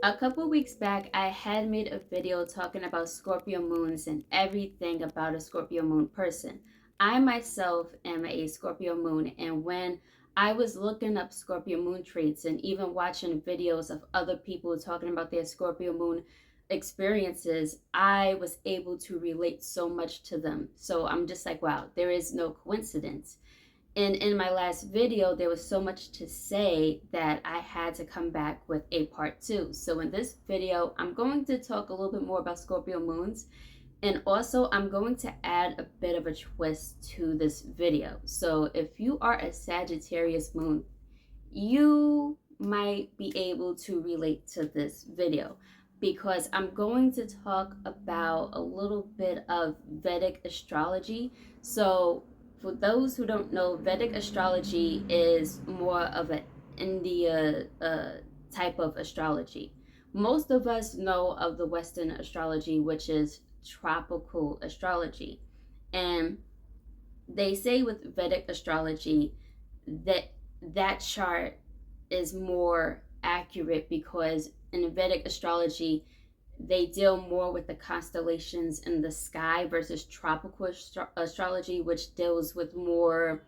A couple weeks back, I had made a video talking about Scorpio moons and everything about a Scorpio moon person. I myself am a Scorpio moon, and when I was looking up Scorpio moon traits and even watching videos of other people talking about their Scorpio moon experiences, I was able to relate so much to them. So I'm just like, wow, there is no coincidence. And in my last video, there was so much to say that I had to come back with a part two. So in this video, I'm going to talk a little bit more about Scorpio moons. And also, I'm going to add a bit of a twist to this video. So if you are a Sagittarius moon, you might be able to relate to this video because I'm going to talk about a little bit of Vedic astrology. So, for those who don't know, Vedic astrology is more of an India type of astrology. Most of us know of the Western astrology, which is tropical astrology. And they say with Vedic astrology that that chart is more accurate because in Vedic astrology, they deal more with the constellations in the sky versus tropical astrology, which deals with more,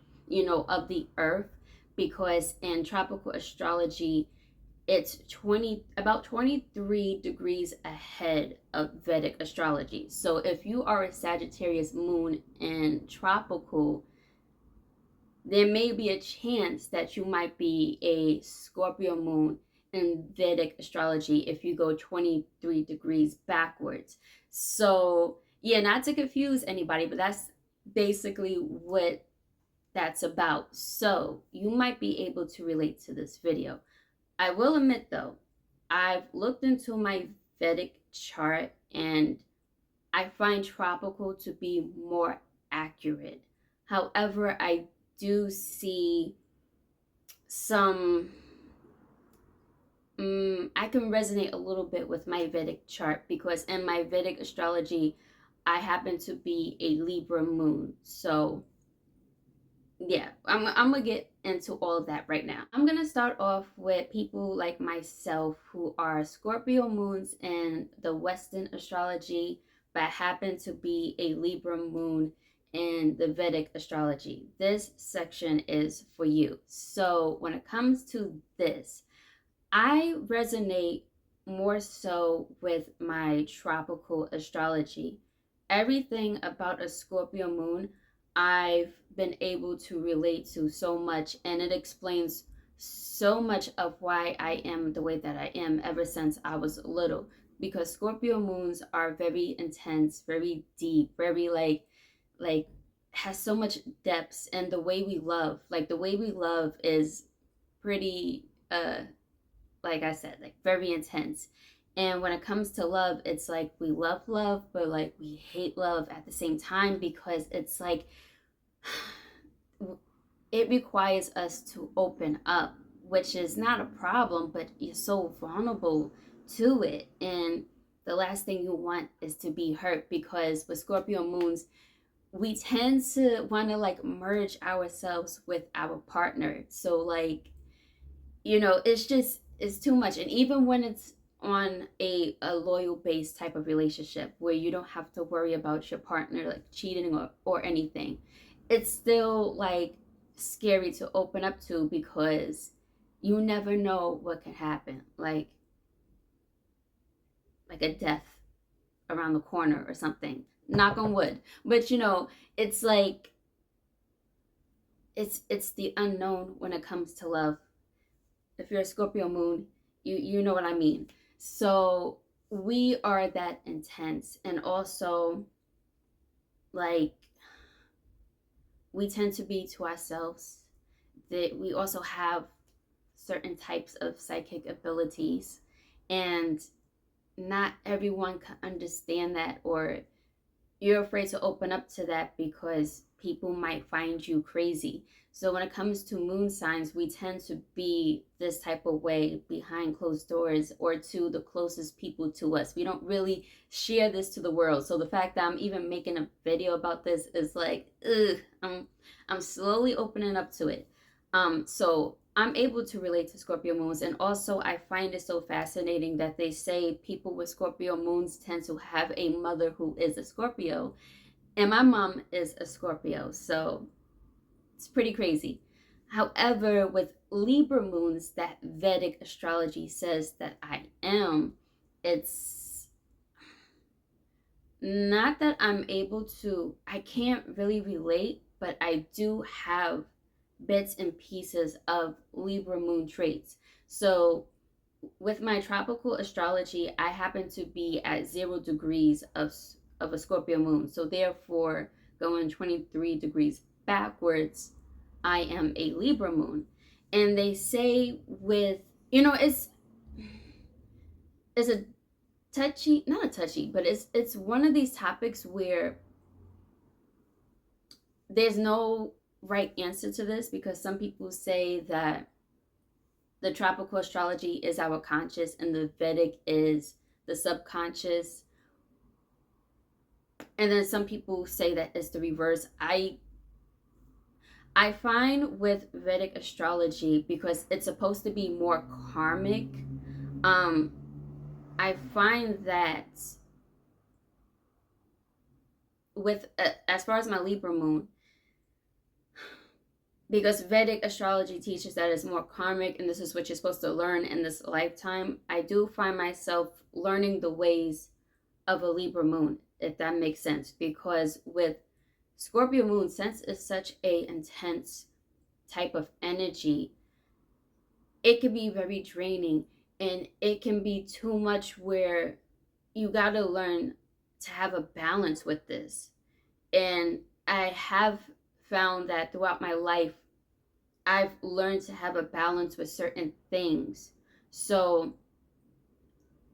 of the earth. Because in tropical astrology, it's 20 about 23 degrees ahead of Vedic astrology. So if you are a Sagittarius moon in tropical, there may be a chance that you might be a Scorpio moon in Vedic astrology if you go 23 degrees backwards. So, yeah, not to confuse anybody, but that's basically what that's about. So, you might be able to relate to this video. I will admit though, I've looked into my Vedic chart and I find tropical to be more accurate. However, I do see some, I can resonate a little bit with my Vedic chart because in my Vedic astrology, I happen to be a Libra moon. So, yeah, I'm gonna get into all of that right now. I'm gonna start off with people like myself who are Scorpio moons in the Western astrology, but happen to be a Libra moon in the Vedic astrology. This section is for you. So when it comes to this, I resonate more so with my tropical astrology. Everything about a Scorpio moon, I've been able to relate to so much, and it explains so much of why I am the way that I am ever since I was little. Because Scorpio moons are very intense, very deep, very like has so much depths, and the way we love, like the way we love is pretty like I said, like very intense. And when it comes to love, it's like we love love, but like we hate love at the same time because it's like it requires us to open up, which is not a problem, but you're so vulnerable to it. And the last thing you want is to be hurt because with Scorpio moons, we tend to want to like merge ourselves with our partner. So, like, it's too much. And even when it's on a loyal base type of relationship where you don't have to worry about your partner like cheating or anything, it's still like scary to open up to because you never know what can happen, like a death around the corner or something, knock on wood. But it's like it's the unknown when it comes to love. If you're a Scorpio moon, you know what I mean. So we are that intense, and also like we tend to be to ourselves. That we also have certain types of psychic abilities, and not everyone can understand that, or you're afraid to open up to that because people might find you crazy. So when it comes to moon signs, we tend to be this type of way behind closed doors or to the closest people to us. We don't really share this to the world. So the fact that I'm even making a video about this is like, ugh, I'm slowly opening up to it. So I'm able to relate to Scorpio moons, and also I find it so fascinating that they say people with Scorpio moons tend to have a mother who is a Scorpio, and my mom is a Scorpio, so it's pretty crazy. However, with Libra moons that Vedic astrology says that I am, it's not that I'm able to, I can't really relate, but I do have bits and pieces of Libra moon traits. So with my tropical astrology, I happen to be at 0 degrees of a Scorpio moon. So therefore, going 23 degrees backwards, I am a Libra moon. And they say with, it's a touchy, not a touchy, but it's one of these topics where there's no right answer to this, because some people say that the tropical astrology is our conscious and the Vedic is the subconscious. And then some people say that it's the reverse. I find with Vedic astrology, because it's supposed to be more karmic, um I find that with as far as my Libra moon, because Vedic astrology teaches that it's more karmic and this is what you're supposed to learn in this lifetime, I do find myself learning the ways of a Libra moon, if that makes sense. Because with Scorpio moon, since it's such a intense type of energy, it can be very draining, and it can be too much where you got to learn to have a balance with this. And I have found that throughout my life, I've learned to have a balance with certain things. So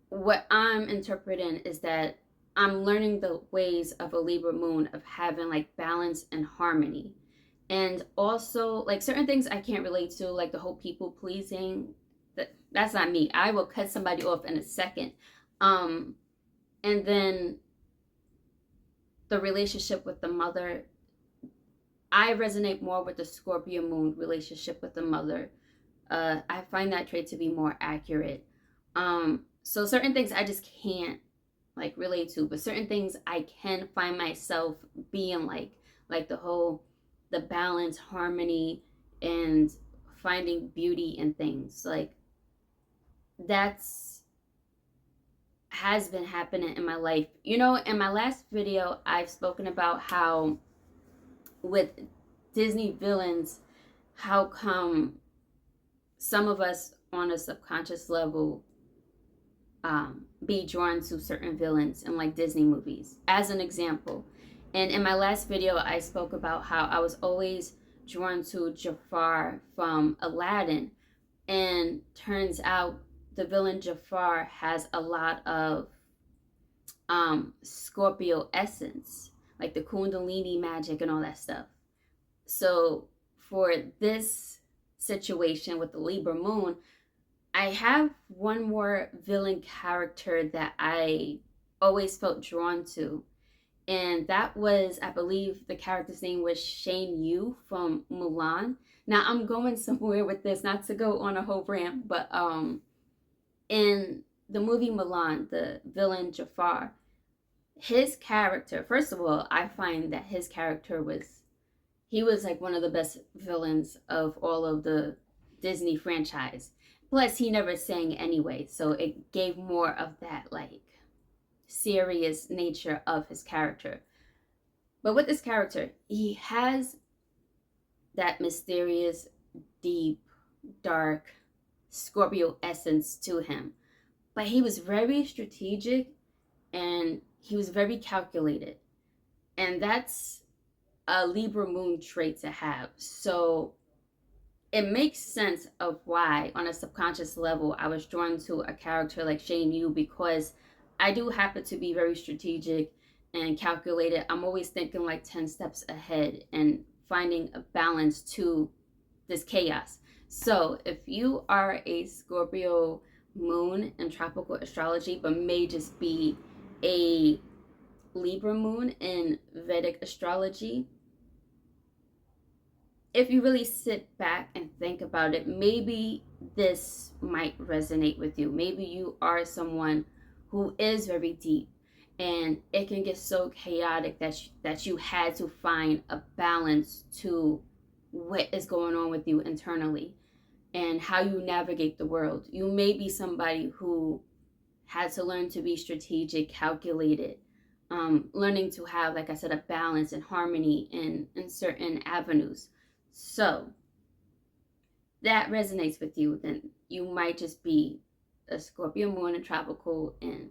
what I'm interpreting is that I'm learning the ways of a Libra moon of having like balance and harmony. And also like certain things I can't relate to, like the whole people pleasing. That's not me. I will cut somebody off in a second. Um and then the relationship with the mother, I resonate more with the Scorpio moon relationship with the mother. I find that trait to be more accurate. So certain things I just can't like relate to, but certain things I can find myself being like the balance, harmony, and finding beauty in things. Like that's has been happening in my life. In my last video, I've spoken about how with Disney villains, how come some of us on a subconscious level be drawn to certain villains in like Disney movies, as an example. And in my last video, I spoke about how I was always drawn to Jafar from Aladdin, and turns out the villain Jafar has a lot of Scorpio essence, like the Kundalini magic and all that stuff. So for this situation with the Libra moon, I have one more villain character that I always felt drawn to. And that was, I believe the character's name was Shane Yu from Mulan. Now I'm going somewhere with this, not to go on a whole rant, but in the movie Mulan, the villain Jafar, his character, first of all, I find that his character he was like one of the best villains of all of the Disney franchise. Plus, he never sang anyway, so it gave more of that like serious nature of his character. But with this character, he has that mysterious, deep, dark Scorpio essence to him. But he was very strategic and he was very calculated. And that's a Libra moon trait to have. So it makes sense of why on a subconscious level I was drawn to a character like Shane Yu, because I do happen to be very strategic and calculated. I'm always thinking like 10 steps ahead and finding a balance to this chaos. So if you are a Scorpio moon in tropical astrology, but may just be a Libra moon in Vedic astrology, if you really sit back and think about it, maybe this might resonate with you. Maybe you are someone who is very deep, and it can get so chaotic that you had to find a balance to what is going on with you internally and how you navigate the world. You may be somebody who had to learn to be strategic, calculated, learning to have, like I said, a balance and harmony in certain avenues. So that resonates with you, then you might just be a Scorpio moon in tropical and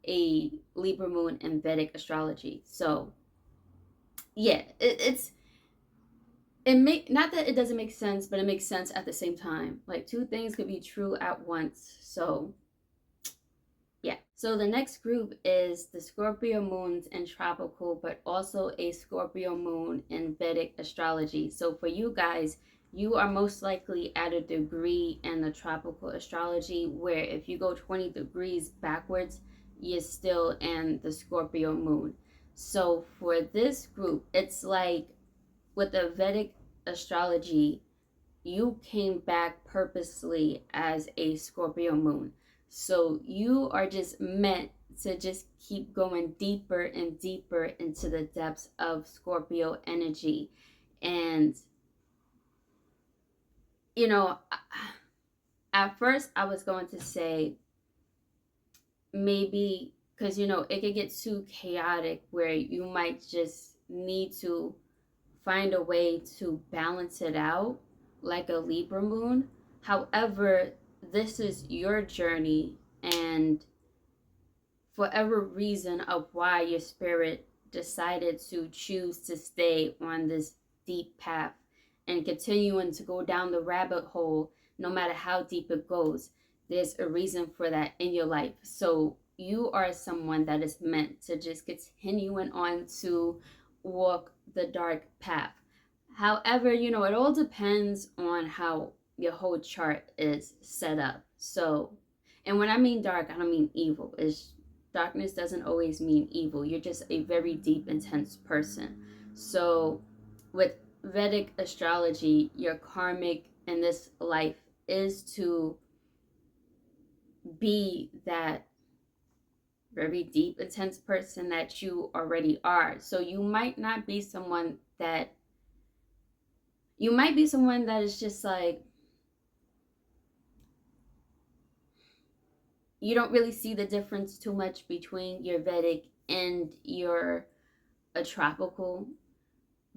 a Libra moon in Vedic astrology. So yeah, it make, not that it doesn't make sense, but it makes sense at the same time. Like two things could be true at once. So yeah. So the next group is the Scorpio moons in tropical, but also a Scorpio moon in Vedic astrology. So for you guys, you are most likely at a degree in the tropical astrology, where if you go 20 degrees backwards, you're still in the Scorpio moon. So for this group, it's like with the Vedic astrology, you came back purposely as a Scorpio moon. So you are just meant to just keep going deeper and deeper into the depths of Scorpio energy. And, you know, at first I was going to say maybe because, you know, it could get too chaotic where you might just need to find a way to balance it out like a Libra moon. However, this is your journey, and for whatever reason of why your spirit decided to choose to stay on this deep path and continuing to go down the rabbit hole, no matter how deep it goes, there's a reason for that in your life. So you are someone that is meant to just continuing on to walk the dark path. However, you know, it all depends on how your whole chart is set up. So, and when I mean dark, I don't mean evil. It's darkness doesn't always mean evil. You're just a very deep, intense person. So, with Vedic astrology, your karmic in this life is to be that very deep, intense person that you already are. So, you might be someone that is just like, you don't really see the difference too much between your Vedic and your a tropical,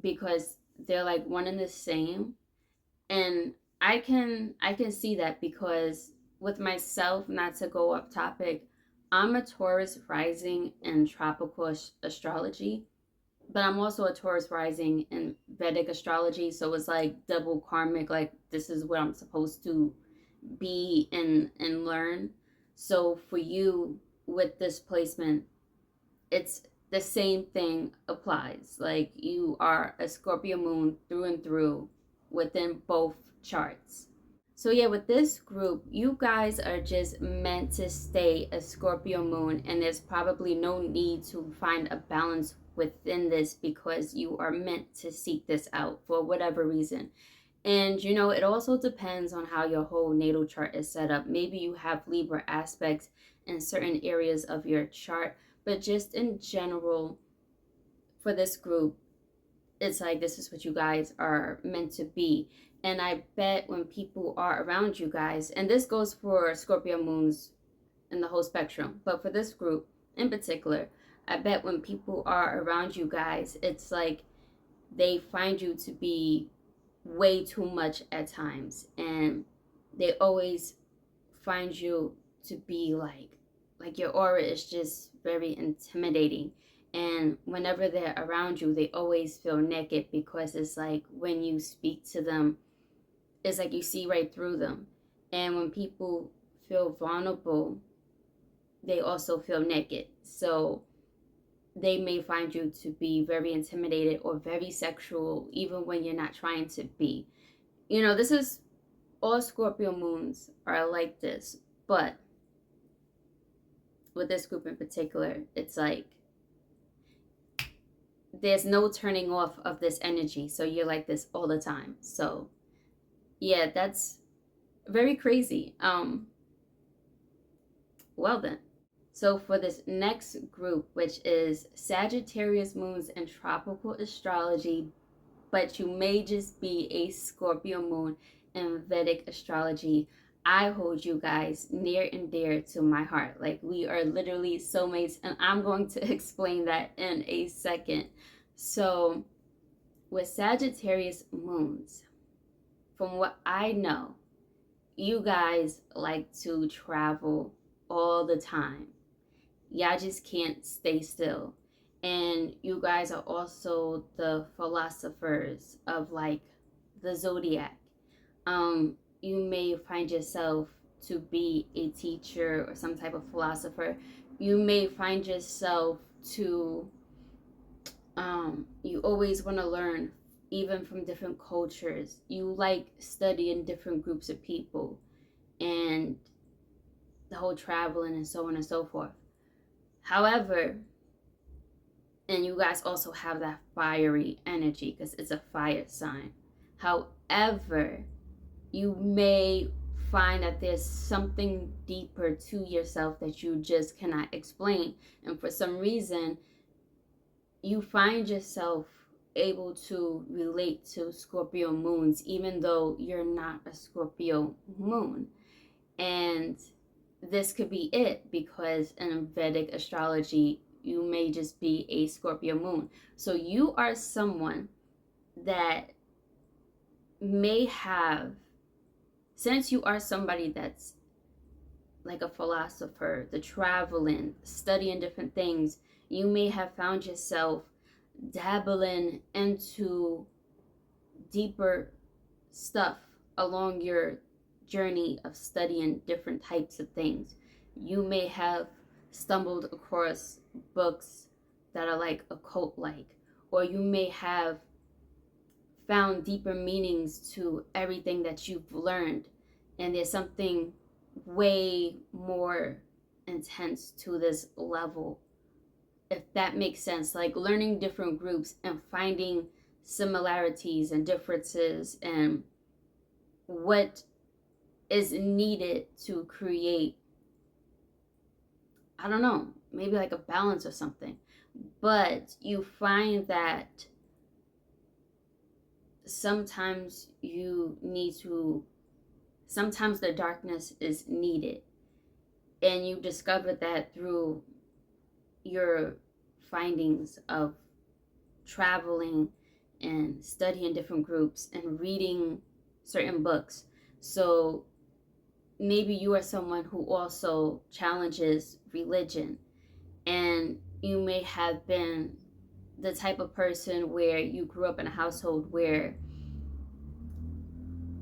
because they're like one and the same. And I can see that because with myself, not to go off topic, I'm a Taurus rising in tropical astrology, but I'm also a Taurus rising in Vedic astrology. So it's like double karmic, like this is what I'm supposed to be and learn. So for you with this placement, it's the same thing applies. Like you are a Scorpio moon through and through within both charts. So yeah, with this group, you guys are just meant to stay a Scorpio moon, and there's probably no need to find a balance within this because you are meant to seek this out for whatever reason. And you know, it also depends on how your whole natal chart is set up. Maybe you have Libra aspects in certain areas of your chart, but just in general, for this group, it's like this is what you guys are meant to be. And I bet when people are around you guys, and this goes for Scorpio moons in the whole spectrum, but for this group in particular, I bet when people are around you guys, it's like they find you to be way too much at times, and they always find you to be like your aura is just very intimidating, and whenever they're around you they always feel naked because it's like when you speak to them, it's like you see right through them. And when people feel vulnerable, they also feel naked. So they may find you to be very intimidated or very sexual, even when you're not trying to be. You know, this is all Scorpio moons are like this, but with this group in particular, it's like there's no turning off of this energy. So you're like this all the time. So yeah, that's very crazy. Well then. So for this next group, which is Sagittarius moons and tropical astrology, but you may just be a Scorpio moon in Vedic astrology, I hold you guys near and dear to my heart. Like, we are literally soulmates, and I'm going to explain that in a second. So with Sagittarius moons, from what I know, you guys like to travel all the time. Y'all just can't stay still. And you guys are also the philosophers of like the zodiac. You may find yourself to be a teacher or some type of philosopher. You may find yourself to you always want to learn even from different cultures. You like studying different groups of people and the whole traveling and so on and so forth. However, and you guys also have that fiery energy because it's a fire sign. However, you may find that there's something deeper to yourself that you just cannot explain. And for some reason, you find yourself able to relate to Scorpio moons, even though you're not a Scorpio moon. And this could be it, because in Vedic astrology, you may just be a Scorpio moon. So you are someone that may have, since you are somebody that's like a philosopher, the traveling, studying different things, you may have found yourself dabbling into deeper stuff along your journey of studying different types of things. You may have stumbled across books that are like occult like, or you may have found deeper meanings to everything that you've learned, and there's something way more intense to this level, if that makes sense. Like learning different groups and finding similarities and differences and what is needed to create, I don't know, maybe like a balance or something. But you find that sometimes sometimes the darkness is needed. And you discover that through your findings of traveling and studying different groups and reading certain books. So maybe you are someone who also challenges religion, and you may have been the type of person where you grew up in a household where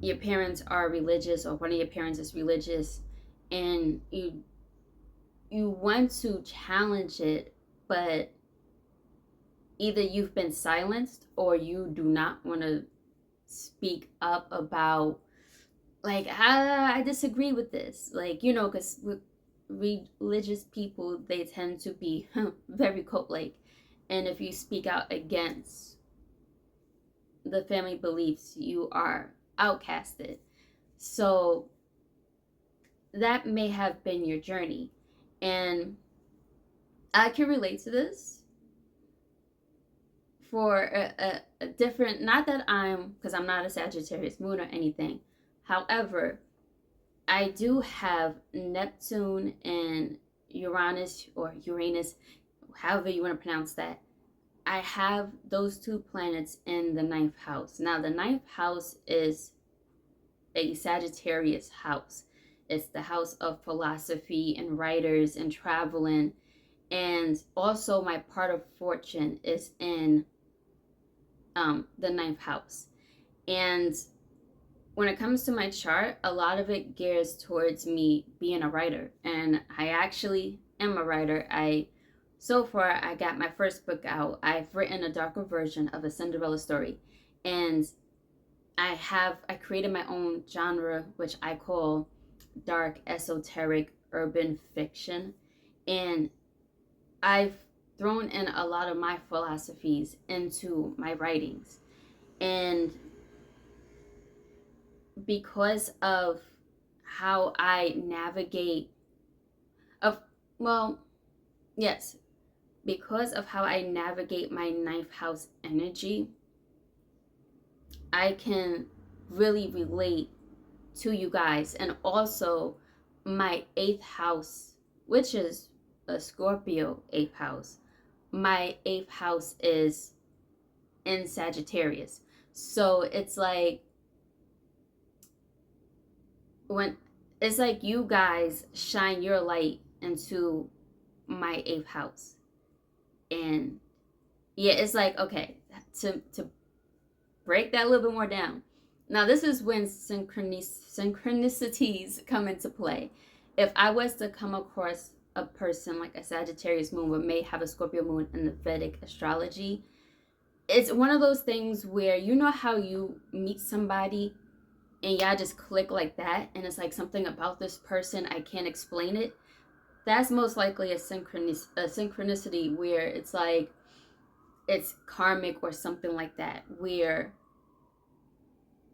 your parents are religious, or one of your parents is religious, and you want to challenge it, but either you've been silenced or you do not want to speak up about, like, I disagree with this, like, because with religious people, they tend to be very cult-like, and if you speak out against the family beliefs, you are outcasted. So that may have been your journey, and I can relate to this for a different, not that because I'm not a Sagittarius moon or anything. However, I do have Neptune and Uranus, or Uranus, however you want to pronounce that. I have those two planets in the ninth house. Now, the ninth house is a Sagittarius house. It's the house of philosophy and writers and traveling. And also my part of fortune is in the ninth house. And when it comes to my chart, a lot of it gears towards me being a writer. And I actually am a writer. So far, I got my first book out. I've written a darker version of a Cinderella story. And I created my own genre, which I call dark, esoteric, urban fiction. And I've thrown in a lot of my philosophies into my writings. And because of how I navigate of well, yes, because of how I navigate my ninth house energy, I can really relate to you guys. And also my eighth house, which is a Scorpio eighth house. My eighth house is in Sagittarius. So it's like when it's like you guys shine your light into my eighth house. And yeah, it's like, okay, to break that a little bit more down. Now, this is when synchronicities come into play. If I was to come across a person like a Sagittarius moon, but may have a Scorpio moon in the Vedic astrology, it's one of those things where you know how you meet somebody and y'all just click like that, and it's like something about this person, I can't explain it. That's most likely a synchronicity where it's like it's karmic or something like that, where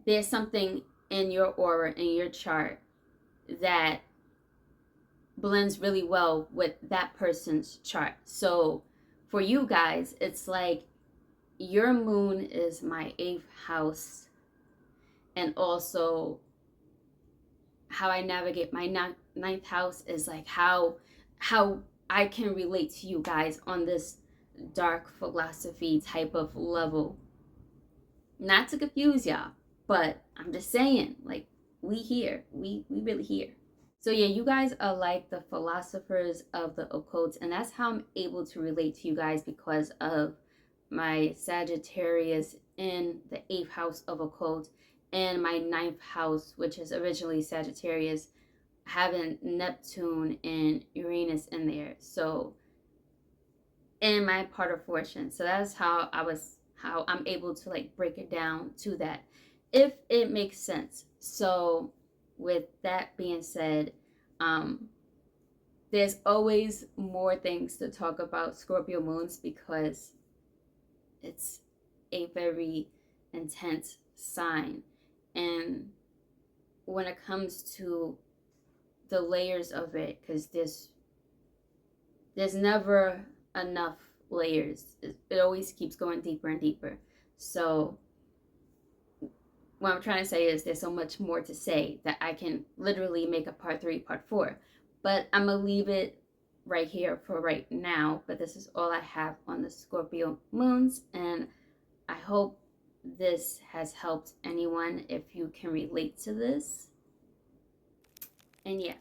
there's something in your aura, in your chart, that blends really well with that person's chart. So for you guys, it's like your moon is my eighth house, and also how I navigate my ninth house is like how I can relate to you guys on this dark philosophy type of level. Not to confuse y'all, but I'm just saying, like, we here. We really here. So yeah, you guys are like the philosophers of the occult, and that's how I'm able to relate to you guys, because of my Sagittarius in the eighth house of occult, and my ninth house, which is originally Sagittarius, having Neptune and Uranus in there. So in my part of fortune. So that's how I'm able to like break it down to that, if it makes sense. So with that being said, there's always more things to talk about Scorpio moons, because it's a very intense sign. And when it comes to the layers of it, because there's never enough layers. It always keeps going deeper and deeper. So what I'm trying to say is there's so much more to say that I can literally make a part 3, part 4. But I'm going to leave it right here for right now. But this is all I have on the Scorpio moons. And I hope this has helped anyone if you can relate to this. And yeah.